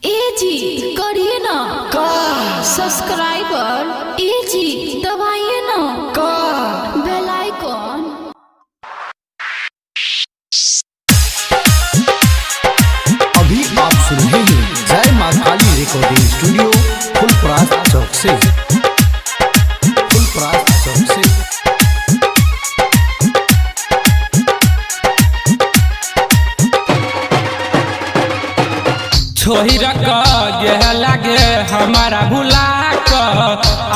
ए जी करिए ना का सब्सक्राइबर ए जी दबाइए ना का बेल आइकॉन। अभी आप सुन रहे हैं जय माँ काली रिकॉर्डिंग स्टूडियो फुलपरास चौक से। फुलपरास चौक से छोही रख गे लागे हमारा भुला क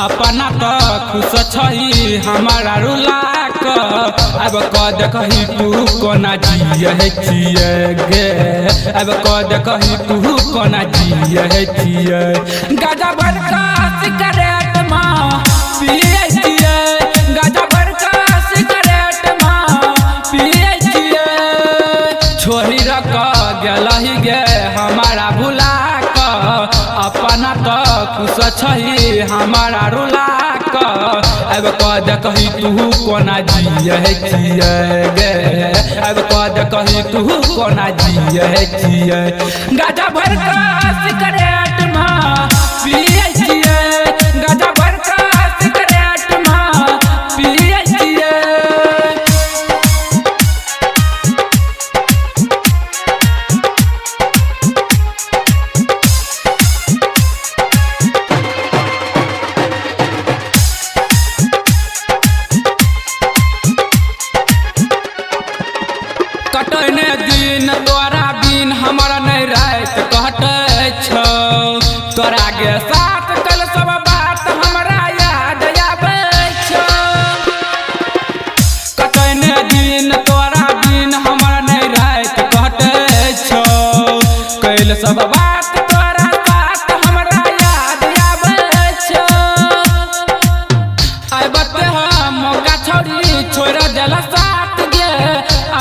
अपना तो खुश छही हमारा रुला क अब कद कही तू कोना जिए छिए गे अब कद कही तू कोना जिए छिए गाजा भर का सिगरेट माँ पिए छिए गाजा भर का सिगरेट माँ पिए छिए छोही रख गेलही गे हमारा भुला क अपना तो खुश छही हमारा रुला क अब कद कही तू कोना जिए छिए गे अब कद कही तू कोना जिए छिए गाजा भर का सिगरेट माँ पिए छिए गाजा भर का सिगरेट माँ पिए छिए। कटने दिन तोरा बिन हमारा नहीं रात कटे छो तोरा के साथ कल सब बात हमरा याद आवे छो कटने दिन तोरा बिन हमारा नहीं रात कटे छो कल सब बात तोरा साथ हमरा याद आवे छो आई बते हम मौका छोड़ी छोड़ देला साथ गे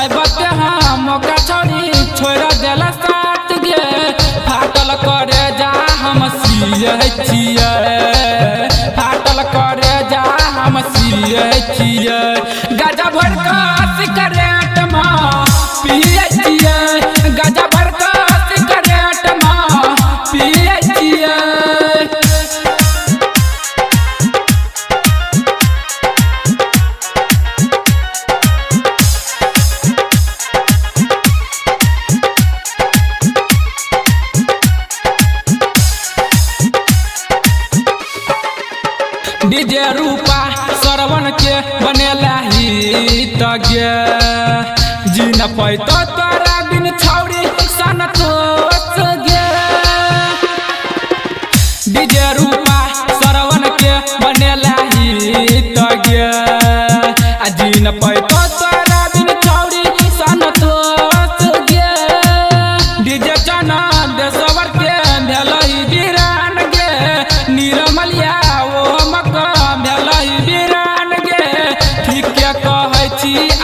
आई बते हम मौका छोड़ी छोड़ देला साथ गे फाटल करे जा हम सिए छिए फाटल करे जा हम सिए छिए गाजा भर का सिगरेट माँ पिए छिए गाजा भर का सिगरेट माँ पिए छिए। डीजे रूपा सरवन के बनेला ही तगे जी न पैतो तोरा बिन छौरी सन तोस गे डीजे रूपा सरवन के बनेला ही तगे जी न पैतो तोरा बिन छौरी सन तोस गे डीजे जना देशवर के भेलई वीरान गे निरमलिया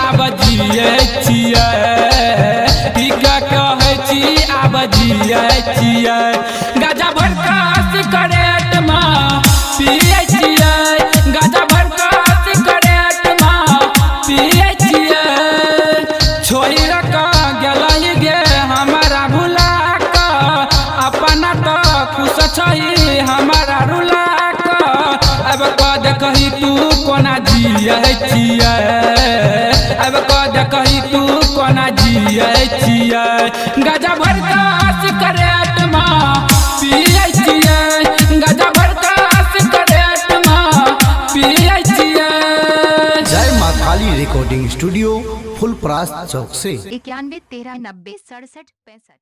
आब जिए छिए ठीक कहै छी आब जिए छिए गाजा भर का सिगरेट माँ पिए छिए गाजा भर का सिगरेट माँ पिए छिए छोड़ी रख गेलही गे हमारा भुला क अपना तो खुश छही हमारा रुला क अब कद कही तू कोना जिए छिए अब कद कही तू कोना जिए छिए गाजा भर का सिगरेट माँ पिए छिए गाजा भर का सिगरेट माँ पिए छिए। जय माँ काली रिकॉर्डिंग स्टूडियो फुलपरास चौक से। 91 13 90 67 65।